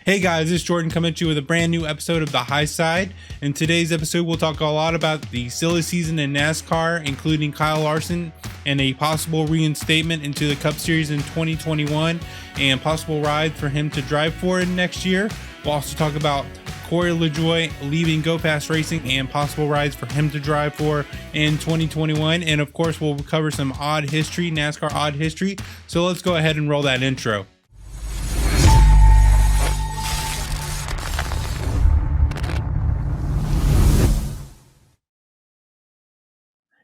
Hey guys, it's Jordan coming at you with a brand new episode of The High Side. In today's episode, we'll talk a lot about the silly season in NASCAR, including Kyle Larson and a possible reinstatement into the Cup Series in 2021 and possible ride for him to drive for next year. We'll also talk about Corey Lajoie leaving Go Fas Racing and possible rides for him to drive for in 2021. And of course, we'll cover some odd history, NASCAR odd history. So let's go ahead and roll that intro.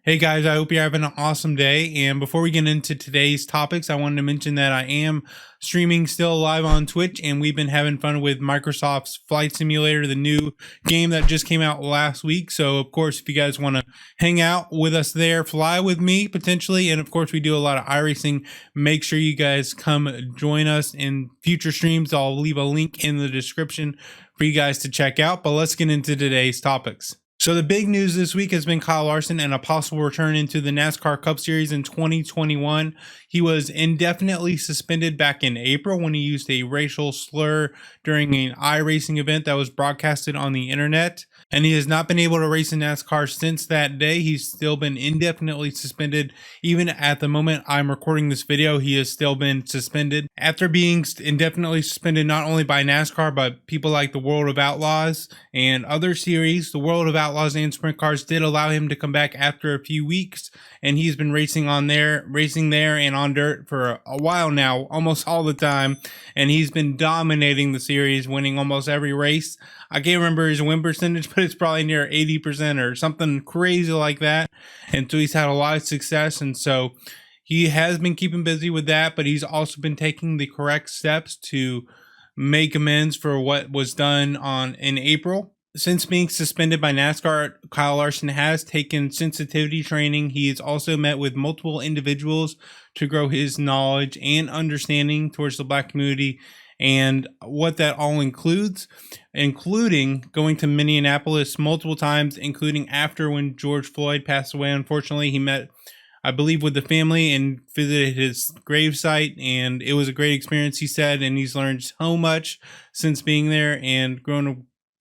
Hey guys, I hope you're having an awesome day. And before we get into today's topics, I wanted to mention that I am streaming still live on Twitch, and we've been having fun with Microsoft's Flight Simulator, the new game that just came out last week. So of course, if you guys want to hang out with us there, fly with me potentially, and of course we do a lot of iRacing, make sure you guys come join us in future streams. I'll leave a link in the description for you guys to check out. But let's get into today's topics. So the big news this week has been Kyle Larson and a possible return into the NASCAR Cup Series in 2021. He was indefinitely suspended back in April when he used a racial slur during an iRacing event that was broadcasted on the internet. And he has not been able to race in NASCAR since that day. He's still been indefinitely suspended. Even at the moment I'm recording this video, he has still been suspended. After being indefinitely suspended not only by NASCAR, but people like the World of Outlaws and other series, the World of Outlaws and Sprint Cars did allow him to come back after a few weeks. And he's been racing there and on dirt for a while now, almost all the time. And he's been dominating the series, winning almost every race. I can't remember his win percentage, but it's probably near 80% or something crazy like that. And so he's had a lot of success. And so he has been keeping busy with that, but he's also been taking the correct steps to make amends for what was done in April. Since being suspended by NASCAR, Kyle Larson has taken sensitivity training. He has also met with multiple individuals to grow his knowledge and understanding towards the Black community and what that all includes, including going to Minneapolis multiple times, including after when George Floyd passed away. Unfortunately, he met, I believe, with the family and visited his gravesite, and it was a great experience, he said, and he's learned so much since being there and grown a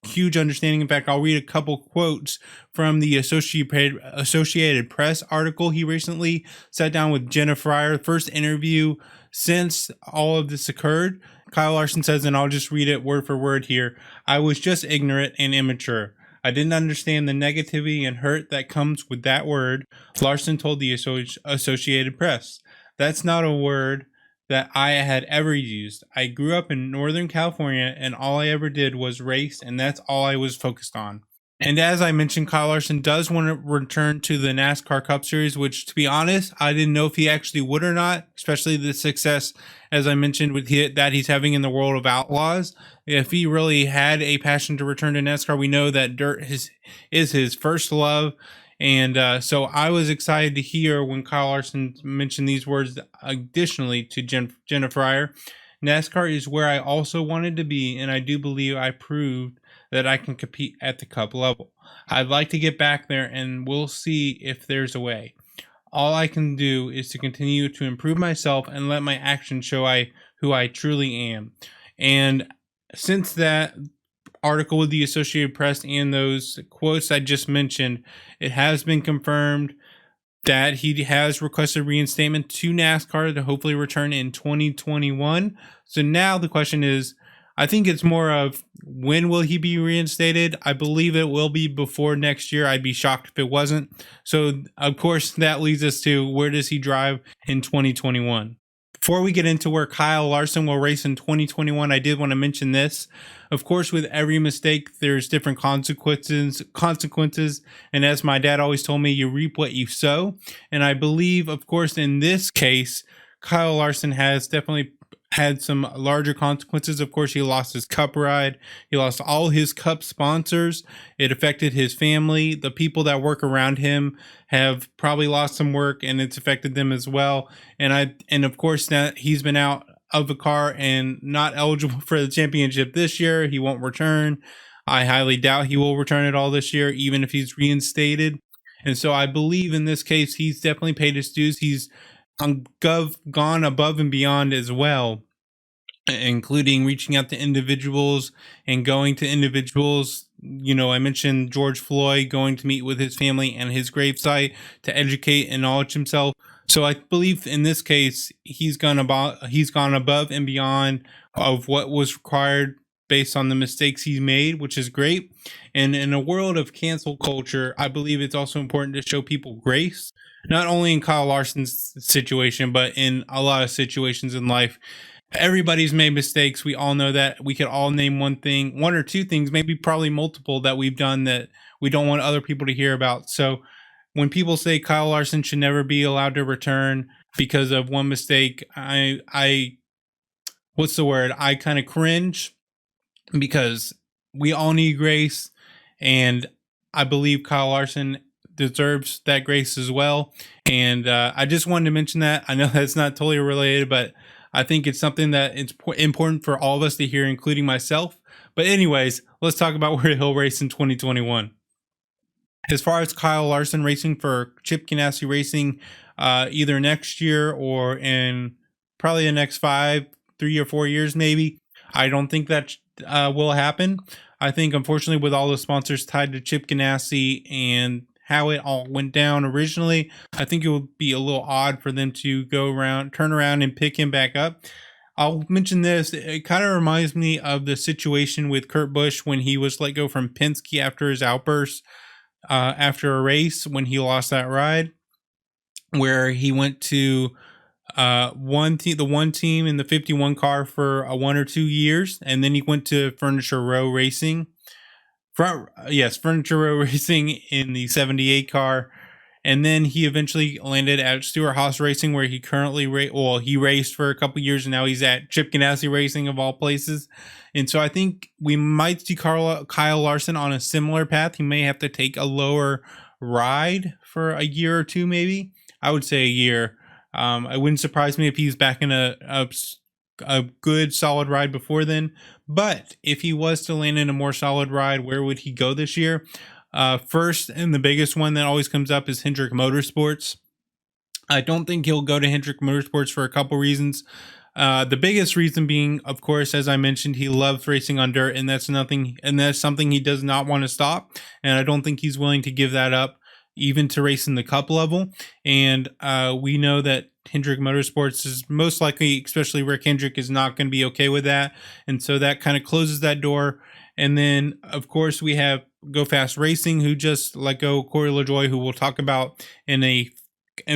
huge understanding. In fact, I'll read a couple quotes from the Associated Press article. He recently sat down with Jenna Fryer, the first interview since all of this occurred. Kyle Larson says, and I'll just read it word for word here, "I was just ignorant and immature. I didn't understand the negativity and hurt that comes with that word," Larson told the Associated Press. "That's not a word that I had ever used. I grew up in Northern California and all I ever did was race, and that's all I was focused on." And as I mentioned, Kyle Larson does want to return to the NASCAR Cup Series, which, to be honest, I didn't know if he actually would or not, especially the success, as I mentioned, with that he's having in the World of Outlaws. If he really had a passion to return to NASCAR, we know that dirt is his first love. And so I was excited to hear when Kyle Larson mentioned these words additionally to Jenna Fryer. "NASCAR is where I also wanted to be, and I do believe I proved that I can compete at the Cup level. I'd like to get back there, and we'll see if there's a way. All I can do is to continue to improve myself and let my actions show who I truly am." And since that article with the Associated Press and those quotes I just mentioned, it has been confirmed that he has requested reinstatement to NASCAR to hopefully return in 2021. So now the question is, I think it's more of when will he be reinstated? I believe it will be before next year. I'd be shocked if it wasn't. So of course that leads us to, where does he drive in 2021? Before we get into where Kyle Larson will race in 2021, I did want to mention this. Of course, with every mistake, there's different consequences. And as my dad always told me, you reap what you sow. And I believe, of course, in this case, Kyle Larson has definitely had some larger consequences. Of course, he lost his Cup ride. He lost all his Cup sponsors. It affected his family. The people that work around him have probably lost some work, and it's affected them as well. And of course, now he's been out of the car and not eligible for the championship this year. He won't return. I highly doubt he will return at all this year, even if he's reinstated. And so I believe in this case, he's definitely paid his dues. He's gone above and beyond as well. including reaching out to individuals and going to individuals. I mentioned George Floyd going to meet with his family and his gravesite to educate and knowledge himself. So I believe in this case he's gone above and beyond of what was required based on the mistakes he made, which is great. And in a world of cancel culture, I believe it's also important to show people grace, not only in Kyle Larson's situation, but in a lot of situations in life. Everybody's made mistakes. We all know that. We could all name one or two things, maybe probably multiple that we've done that we don't want other people to hear about. So when people say Kyle Larson should never be allowed to return because of one mistake, I what's the word? I kind of cringe, because we all need grace, and I believe Kyle Larson deserves that grace as well. And I just wanted to mention that. I know that's not totally related, but I think it's something that it's important for all of us to hear, including myself. But anyways, let's talk about where he'll race in 2021. As far as Kyle Larson racing for Chip Ganassi Racing, either next year or in probably the next 3 or 4 years, maybe. I don't think that will happen. I think, unfortunately, with all the sponsors tied to Chip Ganassi and how it all went down originally, I think it would be a little odd for them to turn around and pick him back up. I'll mention this. It kind of reminds me of the situation with Kurt Busch when he was let go from Penske after his outburst after a race when he lost that ride, where he went to the one team in the 51 car for 1 or 2 years, and then he went to Furniture Row Racing. Furniture Row Racing in the 78 car, and then he eventually landed at Stewart-Haas Racing, where he currently he raced for a couple years, and now he's at Chip Ganassi Racing of all places. And so I think we might see Kyle Larson on a similar path. He may have to take a lower ride for a year or two, maybe. I would say a year. It wouldn't surprise me if he's back in a good solid ride before then. But if he was to land in a more solid ride, where would he go this year? First, and the biggest one that always comes up is Hendrick Motorsports. I don't think he'll go to Hendrick Motorsports for a couple reasons. The biggest reason being, of course, as I mentioned, he loves racing on dirt, and that's something he does not want to stop. And I don't think he's willing to give that up, even to race in the Cup level. And we know that Hendrick Motorsports is most likely, especially Rick Hendrick, is not going to be okay with that. And so that kind of closes that door. And then, of course, we have Go Fas Racing, who just let go Corey Lajoie, who we'll talk about in a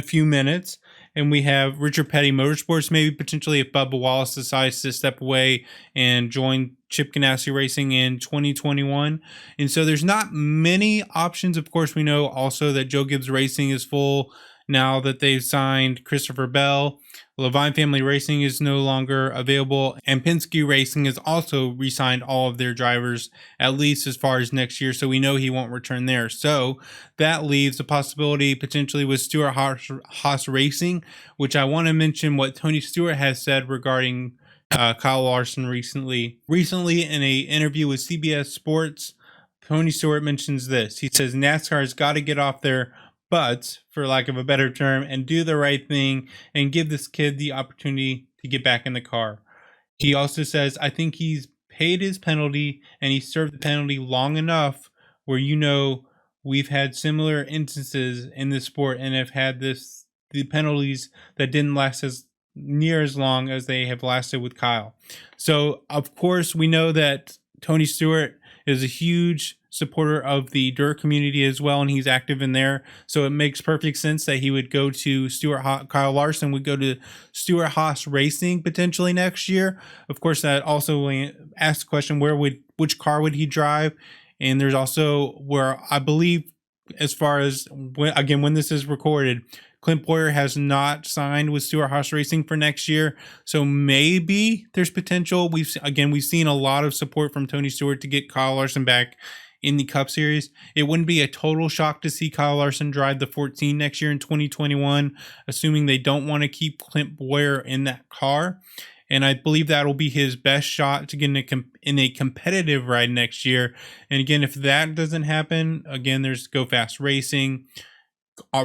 few minutes. And we have Richard Petty Motorsports, maybe potentially if Bubba Wallace decides to step away and join Chip Ganassi Racing in 2021. And so there's not many options. Of course, we know also that Joe Gibbs Racing is full now that they've signed Christopher Bell. Levine Family Racing is no longer available, and Penske Racing has also re-signed all of their drivers, at least as far as next year, so we know he won't return there. So that leaves a possibility potentially with Stewart-Haas Racing, which I want to mention what Tony Stewart has said regarding Kyle Larson recently. Recently, in an interview with CBS Sports, Tony Stewart mentions this. He says NASCAR has got to get off their butts, for lack of a better term, and do the right thing and give this kid the opportunity to get back in the car. He also says, I think he's paid his penalty and he served the penalty long enough where, we've had similar instances in this sport and have had the penalties that didn't last as near as long as they have lasted with Kyle. So, of course, we know that Tony Stewart is a huge supporter of the dirt community as well, and he's active in there. So it makes perfect sense that he would go to Kyle Larson would go to Stewart-Haas Racing potentially next year. Of course, that also asks the question, which car would he drive? And there's also where I believe, as far as when this is recorded, Clint Boyer has not signed with Stewart-Haas Racing for next year, so maybe there's potential. We've seen a lot of support from Tony Stewart to get Kyle Larson back in the Cup Series. It wouldn't be a total shock to see Kyle Larson drive the 14 next year in 2021, assuming they don't want to keep Clint Boyer in that car. And I believe that will be his best shot to get in a competitive ride next year. And again, if that doesn't happen, again, there's Go Fas Racing,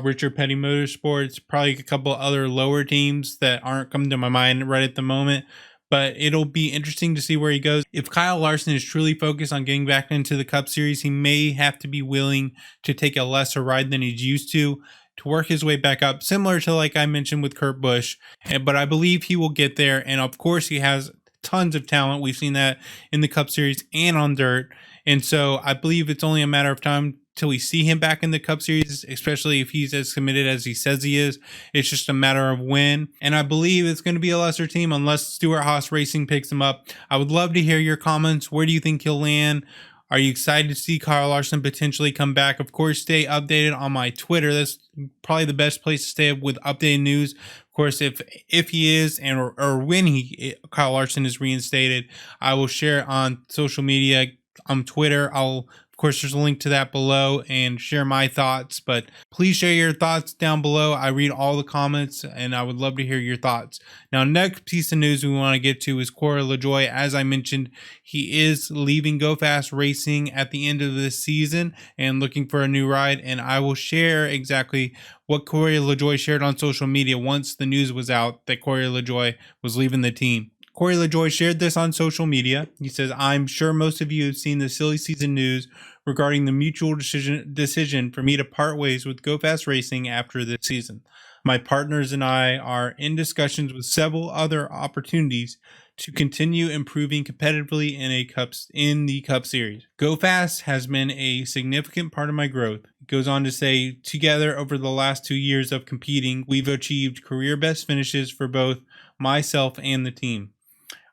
Richard Petty Motorsports, probably a couple other lower teams that aren't coming to my mind right at the moment. but it'll be interesting to see where he goes. If Kyle Larson is truly focused on getting back into the Cup Series, he may have to be willing to take a lesser ride than he's used to work his way back up, similar to like I mentioned with Kurt Busch. But I believe he will get there, and of course he has tons of talent. We've seen that in the Cup Series and on dirt, and so I believe it's only a matter of time till we see him back in the Cup Series, especially if he's as committed as he says he is. It's just a matter of when. And I believe it's going to be a lesser team unless Stewart-Haas Racing picks him up. I would love to hear your comments. Where do you think he'll land? Are you excited to see Kyle Larson potentially come back? Of course, stay updated on my Twitter. That's probably the best place to stay with updated news. Of course, if he is or when Kyle Larson is reinstated, I will share on social media, on Twitter. Of course, there's a link to that below, and share my thoughts, but please share your thoughts down below. I read all the comments, and I would love to hear your thoughts. Now, next piece of news we want to get to is Corey Lajoie. As I mentioned, he is leaving Go Fas Racing at the end of this season and looking for a new ride, and I will share exactly what Corey Lajoie shared on social media once the news was out that Corey Lajoie was leaving the team. Corey Lajoie shared this on social media. He says, "I'm sure most of you have seen the silly season news regarding the mutual decision for me to part ways with Go Fas Racing after this season. My partners and I are in discussions with several other opportunities to continue improving competitively in the Cup Series. Go Fas has been a significant part of my growth." It goes on to say, "Together over the last 2 years of competing, we've achieved career best finishes for both myself and the team.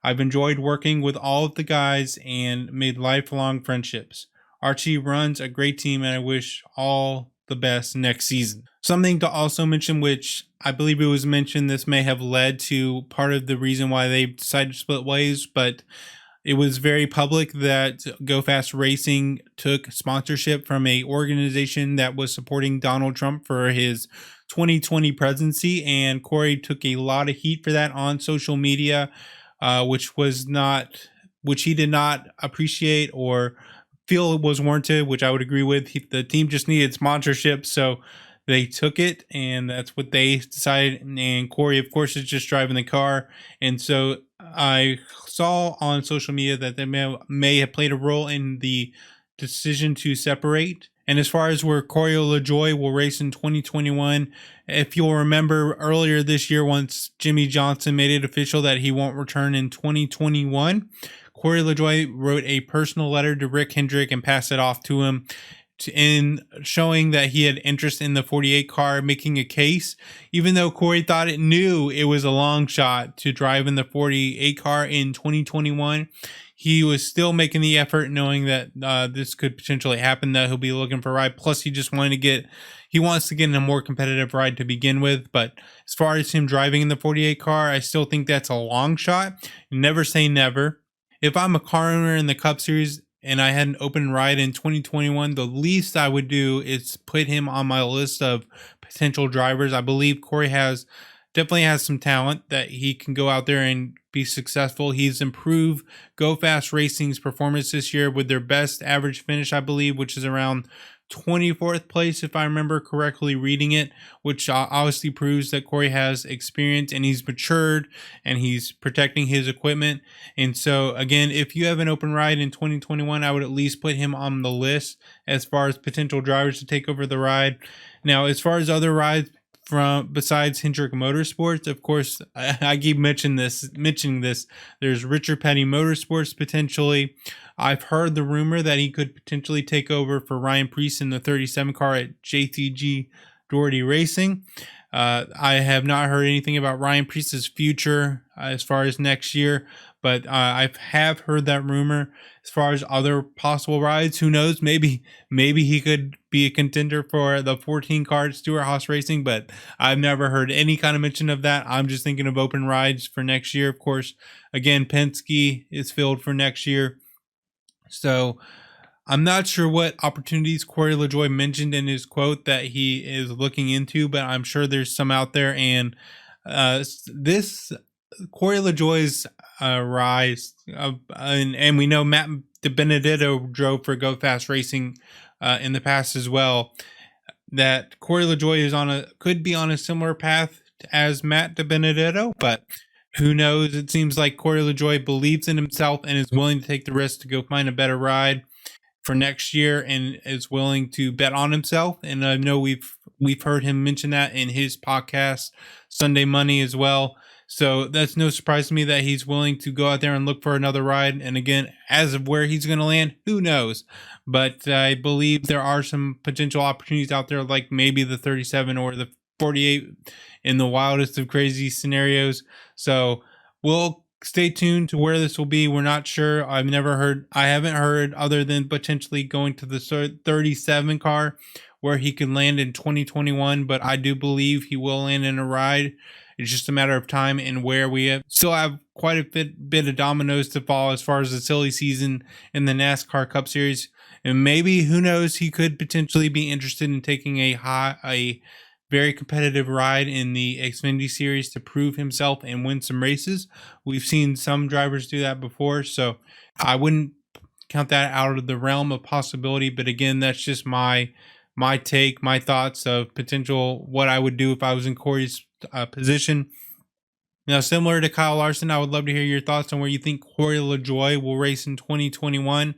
I've enjoyed working with all of the guys and made lifelong friendships. Archie runs a great team, and I wish all the best next season." Something to also mention, which I believe it was mentioned, this may have led to part of the reason why they decided to split ways, but it was very public that Go Fas Racing took sponsorship from a organization that was supporting Donald Trump for his 2020 presidency, and Corey took a lot of heat for that on social media, which he did not appreciate or feel it was warranted, which I would agree with. The team just needed sponsorship, so they took it, and that's what they decided. And Corey, of course, is just driving the car, and so I saw on social media that they may have played a role in the decision to separate. And as far as where Corey Lajoie will race in 2021, if you'll remember earlier this year, once Jimmy Johnson made it official that he won't return in 2021, Corey Lajoie wrote a personal letter to Rick Hendrick and passed it off to him in showing that he had interest in the 48 car, making a case, even though Corey thought it was a long shot to drive in the 48 car in 2021. He was still making the effort, knowing that this could potentially happen, that he'll be looking for a ride. Plus, he wants to get in a more competitive ride to begin with. But as far as him driving in the 48 car, I still think that's a long shot. Never say never. If I'm a car owner in the Cup Series and I had an open ride in 2021, the least I would do is put him on my list of potential drivers. I believe Corey definitely has some talent that he can go out there and be successful. He's improved Go Fas Racing's performance this year with their best average finish, I believe, which is around 24th place, if I remember correctly reading it, which obviously proves that Corey has experience and he's matured and he's protecting his equipment. And so, again, if you have an open ride in 2021, I would at least put him on the list as far as potential drivers to take over the ride. Now, as far as other rides besides Hendrick Motorsports, of course, I keep mentioning this. There's Richard Petty Motorsports potentially. I've heard the rumor that he could potentially take over for Ryan Preece in the 37 car at JTG Doherty Racing. I have not heard anything about Ryan Preece's future as far as next year, but I have heard that rumor. As far as other possible rides, who knows? Maybe he could be a contender for the 14 car at Stewart-Haas Racing, but I've never heard any kind of mention of that. I'm just thinking of open rides for next year. Of course, again, Penske is filled for next year. So I'm not sure what opportunities Corey Lajoie mentioned in his quote that he is looking into, but I'm sure there's some out there. And this Corey Lajoie's rise, and we know Matt DiBenedetto drove for Go Fas Racing in the past as well, that Corey Lajoie could be on a similar path as Matt DiBenedetto, but Who knows? It seems like Corey Lajoie believes in himself and is willing to take the risk to go find a better ride for next year, and is willing to bet on himself. And I know we've heard him mention that in his podcast Sunday Money as well. So that's no surprise to me that he's willing to go out there and look for another ride. And again, as of where he's going to land, who knows? But I believe there are some potential opportunities out there, like maybe the 37 or the 48 in the wildest of crazy scenarios. So we'll stay tuned to where this will be. We're not sure. I haven't heard other than potentially going to the 37 car where he can land in 2021, but I do believe he will land in a ride. It's just a matter of time and where. Still have quite a bit of dominoes to fall as far as the silly season in the NASCAR Cup Series. And maybe, who knows, he could potentially be interested in taking a very competitive ride in the Xfinity Series to prove himself and win some races. We've seen some drivers do that before, so I wouldn't count that out of the realm of possibility. But again, that's just my take, my thoughts of potential, what I would do if I was in Corey's position. Now, similar to Kyle Larson, I would love to hear your thoughts on where you think Corey Lajoie will race in 2021.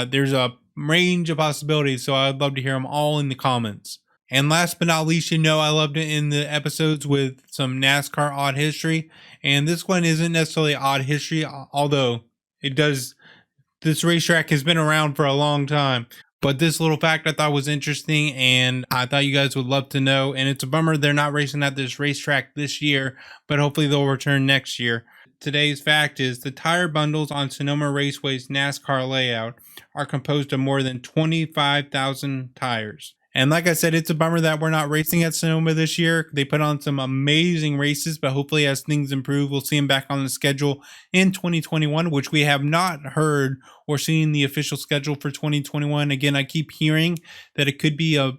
There's a range of possibilities, so I'd love to hear them all in the comments. And last but not least, I love to end the episodes with some NASCAR Odd History. And this one isn't necessarily Odd History, although this racetrack has been around for a long time. But this little fact I thought was interesting, and I thought you guys would love to know. And it's a bummer they're not racing at this racetrack this year, but hopefully they'll return next year. Today's fact is the tire bundles on Sonoma Raceway's NASCAR layout are composed of more than 25,000 tires. And like I said, it's a bummer that we're not racing at Sonoma this year. They put on some amazing races, but hopefully as things improve, we'll see them back on the schedule in 2021, which we have not heard or seen the official schedule for 2021. Again, I keep hearing that it could be a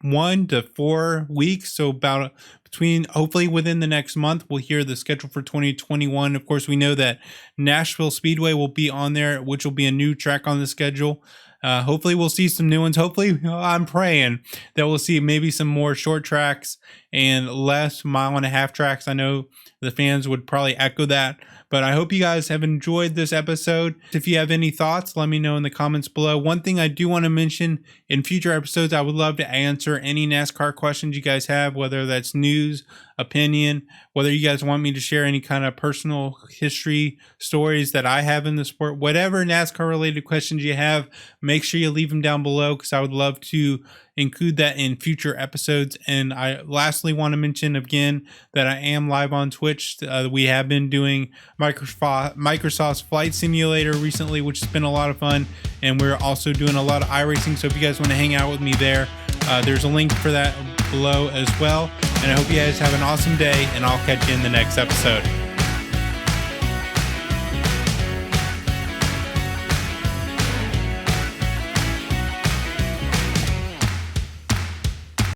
1 to 4 weeks. So hopefully within the next month, we'll hear the schedule for 2021. Of course, we know that Nashville Speedway will be on there, which will be a new track on the schedule. Hopefully we'll see some new ones. Hopefully, I'm praying that we'll see maybe some more short tracks and less 1.5-mile tracks. I know the fans would probably echo that, but I hope you guys have enjoyed this episode. If you have any thoughts, let me know in the comments below. One thing I do want to mention, in future episodes, I would love to answer any NASCAR questions you guys have, whether that's news, opinion, whether you guys want me to share any kind of personal history stories that I have in the sport, whatever NASCAR related questions you have, make sure you leave them down below, because I would love to include that in future episodes. And I lastly want to mention again that I am live on Twitch. We have been doing Microsoft's Flight Simulator recently, which has been a lot of fun, and we're also doing a lot of iRacing. So if you guys want to hang out with me there, there's a link for that below as well. And I hope you guys have an awesome day, and I'll catch you in the next episode.